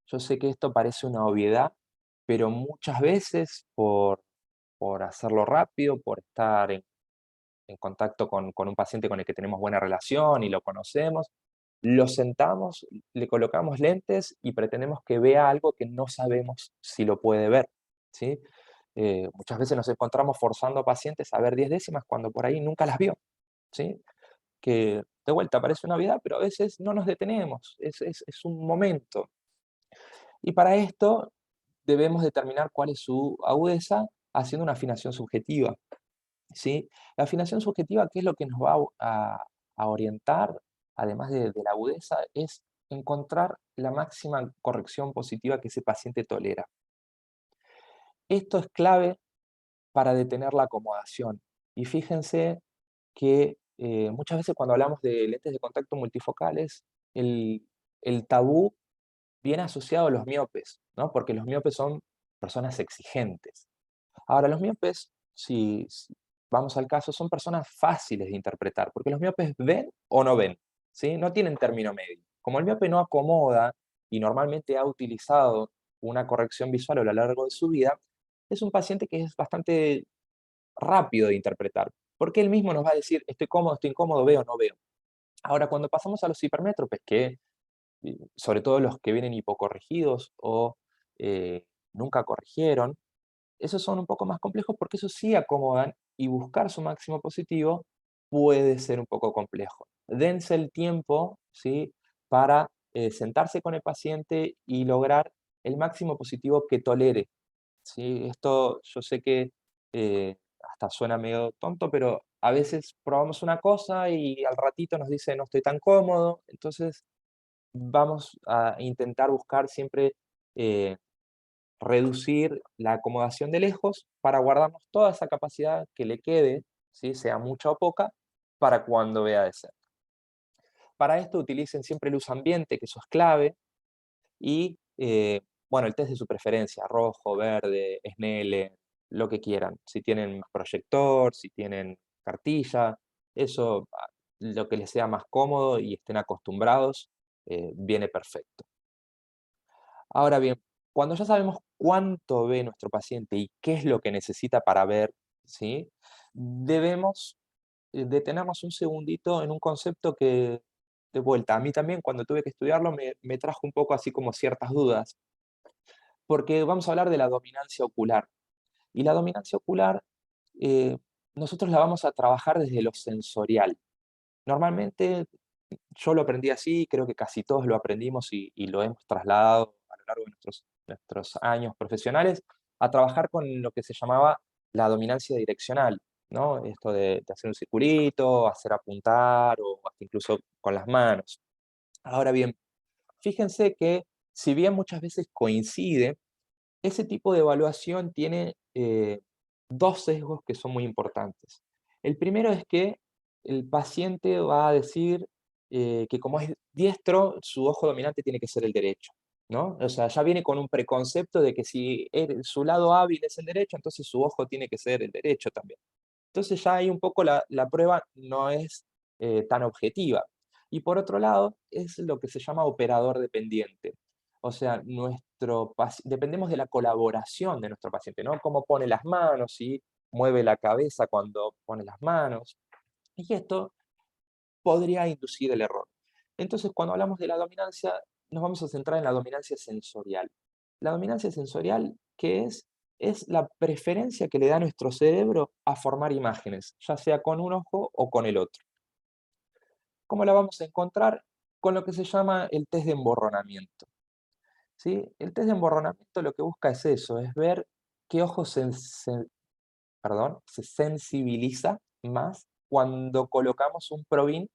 Yo sé que esto parece una obviedad, pero muchas veces por hacerlo rápido, por estar en contacto con un paciente con el que tenemos buena relación y lo conocemos, lo sentamos, le colocamos lentes y pretendemos que vea algo que no sabemos si lo puede ver, ¿sí? Muchas veces nos encontramos forzando a pacientes a ver 10 décimas cuando por ahí nunca las vio, ¿sí? Que de vuelta parece una Navidad, pero a veces no nos detenemos, es un momento. Y para esto debemos determinar cuál es su agudeza haciendo una afinación subjetiva, ¿sí? La afinación subjetiva, ¿qué es lo que nos va a orientar, además de la agudeza? Es encontrar la máxima corrección positiva que ese paciente tolera. Esto es clave para detener la acomodación. Y fíjense que muchas veces cuando hablamos de lentes de contacto multifocales, el, el tabú viene asociado a los miopes, ¿no? Porque los miopes son personas exigentes. Ahora, los miopes, si vamos al caso, son personas fáciles de interpretar, porque los miopes ven o no ven, ¿sí? No tienen término medio. Como el miope no acomoda y normalmente ha utilizado una corrección visual a lo largo de su vida, es un paciente que es bastante rápido de interpretar, porque él mismo nos va a decir, estoy cómodo, estoy incómodo, veo o no veo. Ahora, cuando pasamos a los hipermétropes, que sobre todo los que vienen hipocorregidos o nunca corrigieron, esos son un poco más complejos porque esos sí acomodan y buscar su máximo positivo puede ser un poco complejo. Dense el tiempo, ¿sí? Para sentarse con el paciente y lograr el máximo positivo que tolere, ¿sí? Esto yo sé que hasta suena medio tonto, pero a veces probamos una cosa y al ratito nos dice no estoy tan cómodo, entonces vamos a intentar buscar siempre eh, reducir la acomodación de lejos para guardarnos toda esa capacidad que le quede, ¿sí? Sea mucha o poca, para cuando vea de cerca. Para esto utilicen siempre luz ambiente, que eso es clave, y bueno, el test de su preferencia, rojo, verde, Snellen, lo que quieran. Si tienen proyector, si tienen cartilla, eso, lo que les sea más cómodo y estén acostumbrados, viene perfecto. Ahora bien, cuando ya sabemos cuánto ve nuestro paciente y qué es lo que necesita para ver, ¿sí? Debemos detenernos un segundito en un concepto que, de vuelta, a mí también cuando tuve que estudiarlo me trajo un poco así como ciertas dudas, porque vamos a hablar de la dominancia ocular. Y la dominancia ocular, eh, nosotros la vamos a trabajar desde lo sensorial. Normalmente yo lo aprendí así, creo que casi todos lo aprendimos y lo hemos trasladado a lo largo de nuestros años profesionales a trabajar con lo que se llamaba la dominancia direccional, ¿no? Esto de hacer un circulito, hacer apuntar o hasta incluso con las manos. Ahora bien, fíjense que si bien muchas veces coincide, ese tipo de evaluación tiene dos sesgos que son muy importantes. El primero es que el paciente va a decir que como es diestro, su ojo dominante tiene que ser el derecho, ¿no? O sea, ya viene con un preconcepto de que si su lado hábil es el derecho, entonces su ojo tiene que ser el derecho también. Entonces ya hay un poco la prueba no es tan objetiva. Y por otro lado, es lo que se llama operador dependiente. O sea, dependemos de la colaboración de nuestro paciente, ¿no? Cómo pone las manos, si mueve la cabeza cuando pone las manos. Y esto podría inducir el error. Entonces, cuando hablamos de la dominancia, nos vamos a centrar en la dominancia sensorial. La dominancia sensorial, ¿qué es? Es la preferencia que le da nuestro cerebro a formar imágenes, ya sea con un ojo o con el otro. ¿Cómo la vamos a encontrar? Con lo que se llama el test de emborronamiento. ¿Sí? El test de emborronamiento lo que busca es eso, es ver qué ojo se sensibiliza más cuando colocamos un Provin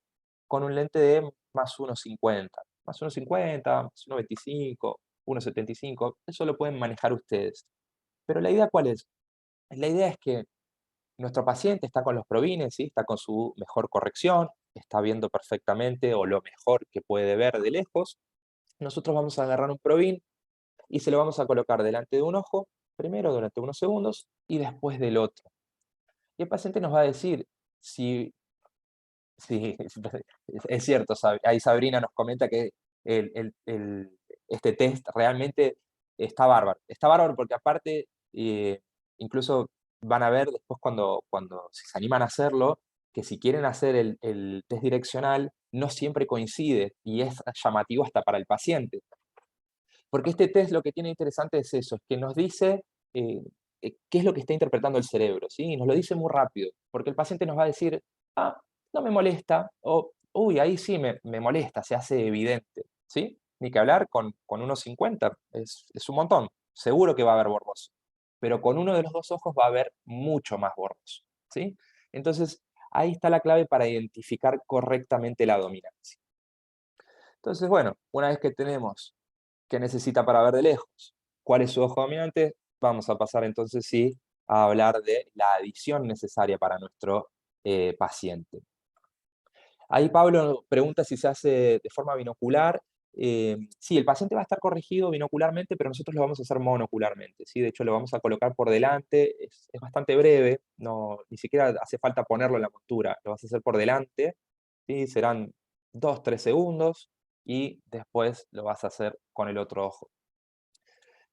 con un lente de más 1,50, más 1,50, más 1,25, 1,75, eso lo pueden manejar ustedes. Pero la idea, ¿cuál es? La idea es que nuestro paciente está con los provines, ¿sí? Está con su mejor corrección, está viendo perfectamente o lo mejor que puede ver de lejos. Nosotros vamos a agarrar un provin y se lo vamos a colocar delante de un ojo, primero durante unos segundos y después del otro. Y el paciente nos va a decir si, si es cierto, ahí Sabrina nos comenta que este test realmente está bárbaro. Está bárbaro porque aparte, incluso van a ver después cuando si se animan a hacerlo, que si quieren hacer el test direccional, no siempre coincide y es llamativo hasta para el paciente. Porque este test lo que tiene interesante es eso, es que nos dice eh, qué es lo que está interpretando el cerebro, ¿sí? Y nos lo dice muy rápido, porque el paciente nos va a decir, ah, no me molesta, o, uy, ahí sí me molesta, se hace evidente, ¿sí? Ni que hablar con unos 50, es un montón, seguro que va a haber borroso, pero con uno de los dos ojos va a haber mucho más borroso, ¿sí? Entonces, ahí está la clave para identificar correctamente la dominancia. Entonces, bueno, una vez que tenemos qué necesita para ver de lejos, cuál es su ojo dominante, vamos a pasar entonces sí a hablar de la adición necesaria para nuestro paciente. Ahí Pablo pregunta si se hace de forma binocular. Sí, el paciente va a estar corregido binocularmente, pero nosotros lo vamos a hacer monocularmente, ¿sí? De hecho, lo vamos a colocar por delante, es bastante breve, no, ni siquiera hace falta ponerlo en la montura, lo vas a hacer por delante, ¿sí? Serán 2, 3 segundos y después lo vas a hacer con el otro ojo.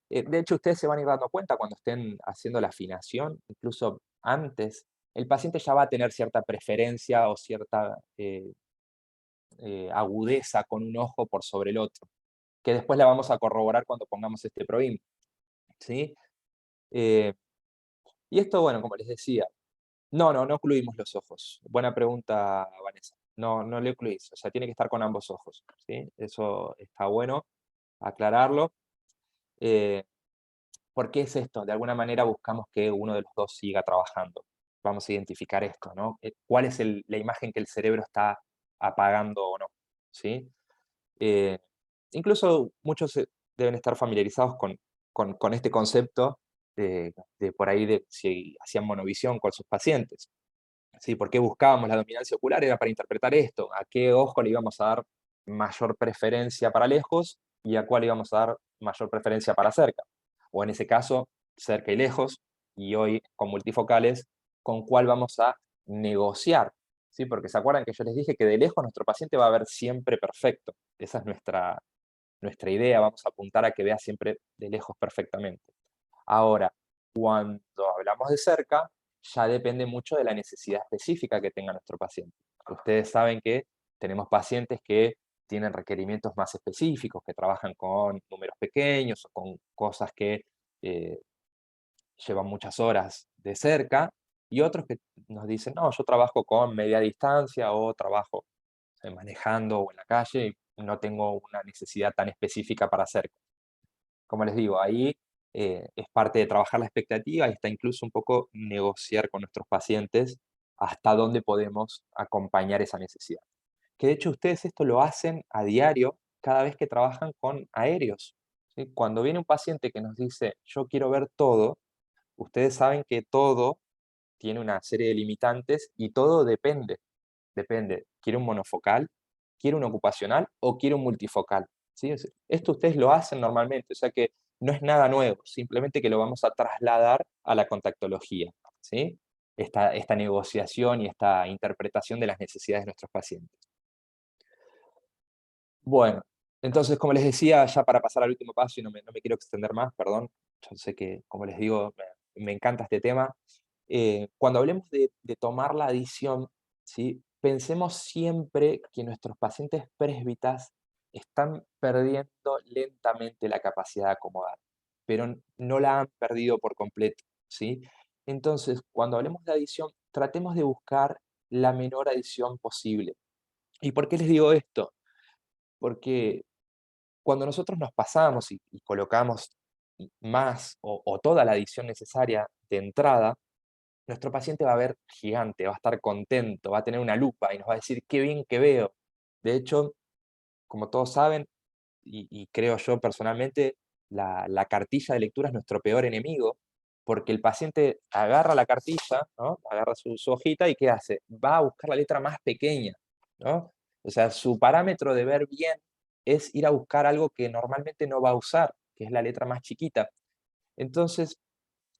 De hecho, ustedes se van a ir dando cuenta cuando estén haciendo la afinación, incluso antes, el paciente ya va a tener cierta preferencia o cierta agudeza con un ojo por sobre el otro, que después la vamos a corroborar cuando pongamos este PROIN, ¿sí? Eh, y esto, bueno, como les decía, no ocluimos los ojos. Buena pregunta, Vanessa. No lo ocluís, o sea, tiene que estar con ambos ojos, ¿sí? Eso está bueno aclararlo. Eh, ¿Por qué es esto? De alguna manera buscamos que uno de los dos siga trabajando. Vamos a identificar esto, ¿no? ¿Cuál es la imagen que el cerebro está apagando o no? ¿Sí? Eh, Incluso muchos deben estar familiarizados con este concepto de por ahí de si hacían monovisión con sus pacientes. ¿Sí? ¿Por qué buscábamos la dominancia ocular? Era para interpretar esto, a qué ojo le íbamos a dar mayor preferencia para lejos y a cuál íbamos a dar mayor preferencia para cerca. O en ese caso, cerca y lejos, y hoy con multifocales, con cuál vamos a negociar. ¿Sí? Porque se acuerdan que yo les dije que de lejos nuestro paciente va a ver siempre perfecto. Esa es nuestra idea, vamos a apuntar a que vea siempre de lejos perfectamente. Ahora, cuando hablamos de cerca, ya depende mucho de la necesidad específica que tenga nuestro paciente. Ustedes saben que tenemos pacientes que tienen requerimientos más específicos, que trabajan con números pequeños o con cosas que eh, llevan muchas horas de cerca, y otros que nos dicen, no, yo trabajo con media distancia o trabajo manejando o en la calle y no tengo una necesidad tan específica para cerca. Como les digo, ahí es parte de trabajar la expectativa y está incluso un poco negociar con nuestros pacientes hasta dónde podemos acompañar esa necesidad. Que de hecho ustedes esto lo hacen a diario cada vez que trabajan con aéreos, ¿sí? Cuando viene un paciente que nos dice, yo quiero ver todo, ustedes saben que todo tiene una serie de limitantes y todo depende. ¿Quiere un monofocal? ¿Quiere un ocupacional? ¿O quiere un multifocal? ¿Sí? Esto ustedes lo hacen normalmente, o sea que no es nada nuevo, simplemente que lo vamos a trasladar a la contactología, ¿sí? Esta negociación y esta interpretación de las necesidades de nuestros pacientes. Bueno, entonces, como les decía, ya para pasar al último paso, y no me quiero extender más, perdón, yo sé que, como les digo, me encanta este tema. Cuando hablemos de tomar la adición, ¿sí? Pensemos siempre que nuestros pacientes presbitas están perdiendo lentamente la capacidad de acomodar, pero no la han perdido por completo, ¿sí? Entonces, cuando hablemos de adición, tratemos de buscar la menor adición posible. ¿Y por qué les digo esto? Porque cuando nosotros nos pasamos y colocamos más o toda la adición necesaria de entrada, nuestro paciente va a ver gigante, va a estar contento, va a tener una lupa y nos va a decir, qué bien que veo. De hecho, como todos saben, y creo yo personalmente, la cartilla de lectura es nuestro peor enemigo, porque el paciente agarra la cartilla, ¿no? Agarra su hojita y ¿qué hace? Va a buscar la letra más pequeña, ¿no? O sea, su parámetro de ver bien es ir a buscar algo que normalmente no va a usar, que es la letra más chiquita. Entonces,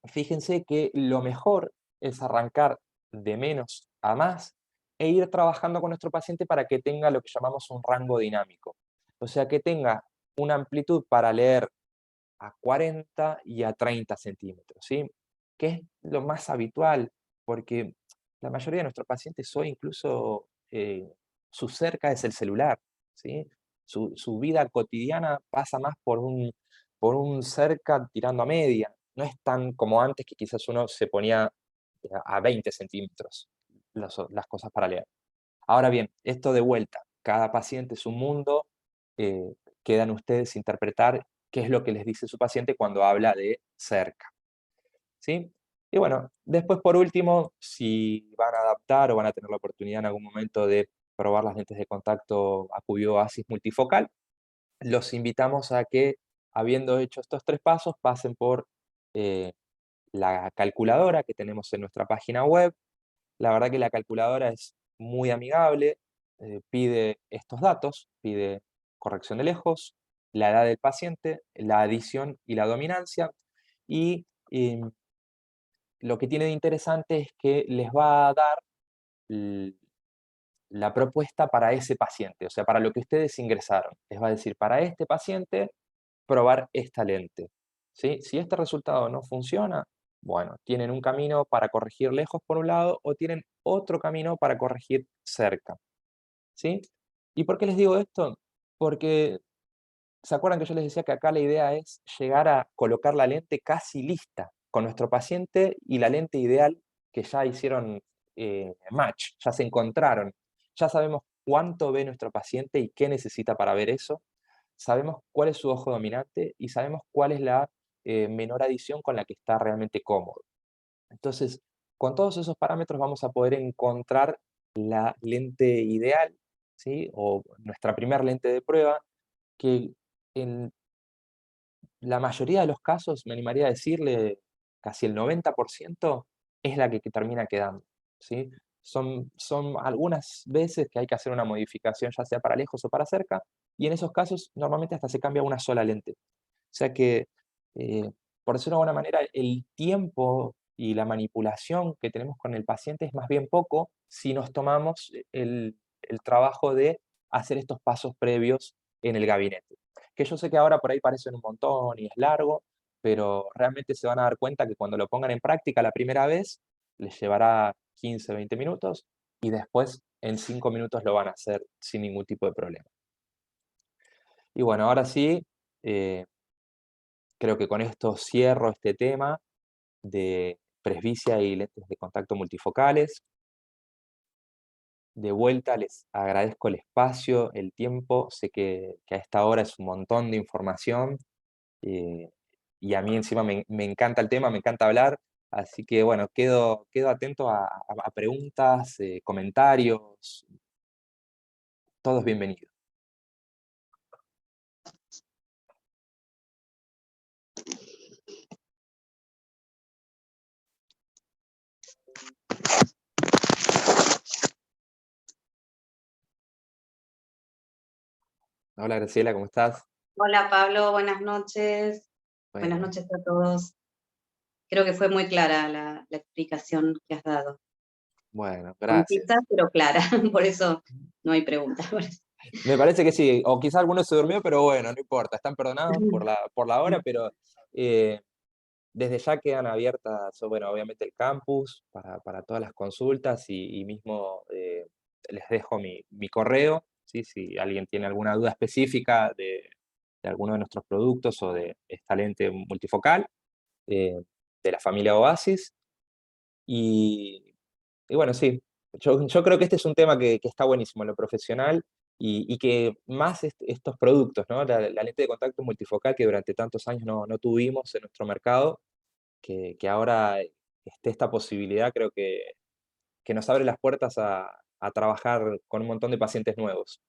fíjense que lo mejor es arrancar de menos a más e ir trabajando con nuestro paciente para que tenga lo que llamamos un rango dinámico. O sea, que tenga una amplitud para leer a 40 y a 30 centímetros, ¿sí? Que es lo más habitual, porque la mayoría de nuestros pacientes hoy incluso su cerca es el celular, ¿sí? Su vida cotidiana pasa más por un cerca tirando a media. No es tan como antes que quizás uno se ponía a 20 centímetros las cosas para leer. Ahora bien, esto de vuelta, cada paciente es un mundo, eh, quedan ustedes interpretar qué es lo que les dice su paciente cuando habla de cerca, ¿sí? Y bueno, después por último, si van a adaptar o van a tener la oportunidad en algún momento de probar las lentes de contacto Acuvue Oasis multifocal, los invitamos a que, habiendo hecho estos 3 pasos, pasen por eh, la calculadora que tenemos en nuestra página web. La verdad que la calculadora es muy amigable, pide estos datos, pide corrección de lejos, la edad del paciente, la adición y la dominancia, y lo que tiene de interesante es que les va a dar l la propuesta para ese paciente, o sea, para lo que ustedes ingresaron. Les va a decir, para este paciente, probar esta lente, ¿sí? Si este resultado no funciona, bueno, tienen un camino para corregir lejos por un lado o tienen otro camino para corregir cerca, ¿sí? ¿Y por qué les digo esto? Porque, ¿se acuerdan que yo les decía que acá la idea es llegar a colocar la lente casi lista con nuestro paciente y la lente ideal que ya hicieron match, ya se encontraron, ya sabemos cuánto ve nuestro paciente y qué necesita para ver eso, sabemos cuál es su ojo dominante y sabemos cuál es la menor adición con la que está realmente cómodo. Entonces, con todos esos parámetros vamos a poder encontrar la lente ideal, ¿sí? O nuestra primer lente de prueba, que en la mayoría de los casos, me animaría a decirle, casi el 90% es la que termina quedando, ¿sí? Son algunas veces que hay que hacer una modificación, ya sea para lejos o para cerca, y en esos casos normalmente hasta se cambia una sola lente. O sea que, por decirlo de alguna manera, el tiempo y la manipulación que tenemos con el paciente es más bien poco si nos tomamos el trabajo de hacer estos pasos previos en el gabinete. Que yo sé que ahora por ahí parecen un montón y es largo, pero realmente se van a dar cuenta que cuando lo pongan en práctica la primera vez, les llevará 15, 20 minutos y después en 5 minutos lo van a hacer sin ningún tipo de problema. Y bueno, ahora sí, eh, creo que con esto cierro este tema de presbicia y lentes de contacto multifocales. De vuelta les agradezco el espacio, el tiempo. Sé que a esta hora es un montón de información eh, y a mí encima me encanta el tema, me encanta hablar. Así que bueno, quedo atento a preguntas, comentarios, todos bienvenidos. Hola Graciela, ¿cómo estás? Hola Pablo, buenas noches. Buenas Bueno, noches a todos. Creo que fue muy clara la explicación que has dado. bueno, Concisa, gracias. pero clara, por eso no hay preguntas. Me parece que sí, o quizá alguno se durmió, pero bueno, no importa, están perdonados por la hora, pero eh, desde ya quedan abiertas, o bueno, obviamente el campus para todas las consultas y mismo les dejo mi correo, ¿sí? Si alguien tiene alguna duda específica de alguno de nuestros productos o de esta lente multifocal eh, de la familia Oasis. Y, y bueno, sí, yo creo que este es un tema que está buenísimo en lo profesional y que más estos productos, ¿no? La lente de contacto multifocal que durante tantos años no tuvimos en nuestro mercado, que ahora esté esta posibilidad, creo que nos abre las puertas a trabajar con un montón de pacientes nuevos.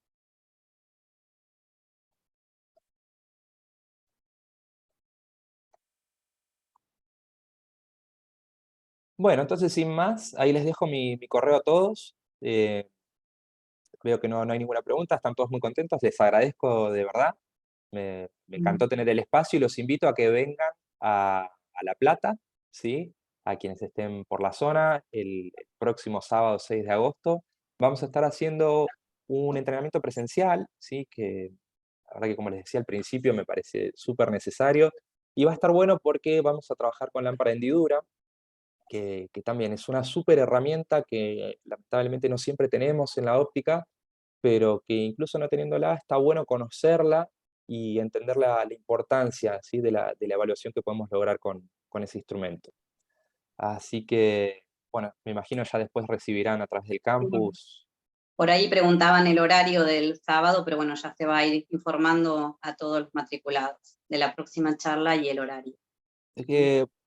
Bueno, entonces sin más, ahí les dejo mi correo a todos. Veo que no hay ninguna pregunta, están todos muy contentos, les agradezco de verdad. Me encantó tener el espacio y los invito a que vengan a La Plata, ¿sí? A quienes estén por la zona, el próximo sábado 6 de agosto. Vamos a estar haciendo un entrenamiento presencial, ¿sí? Que la verdad que como les decía al principio me parece súper necesario. Y va a estar bueno porque vamos a trabajar con lámpara hendidura, que también es una súper herramienta que lamentablemente no siempre tenemos en la óptica, pero que incluso no teniéndola está bueno conocerla y entender la importancia, ¿sí? de la evaluación que podemos lograr con ese instrumento. Así que, bueno, me imagino ya después recibirán a través del Sí. campus. Por ahí preguntaban el horario del sábado, pero bueno, ya se va a ir informando a todos los matriculados de la próxima charla y el horario.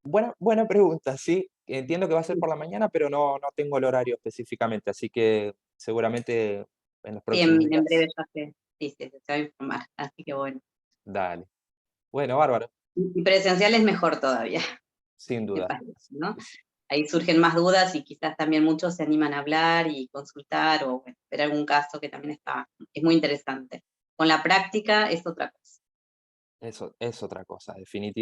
Buena pregunta, sí. Entiendo que va a ser por la mañana, pero no tengo el horario específicamente, así que seguramente en los Sí, próximos en breve días. ya se va a informar, así que bueno. Dale. Bueno, bárbaro, Y presencial es mejor todavía, sin me duda. parece, ¿no? Ahí surgen más dudas y quizás también muchos se animan a hablar y consultar o bueno, ver algún caso que también es muy interesante. Con la práctica es otra cosa. Eso es otra cosa, definitivamente.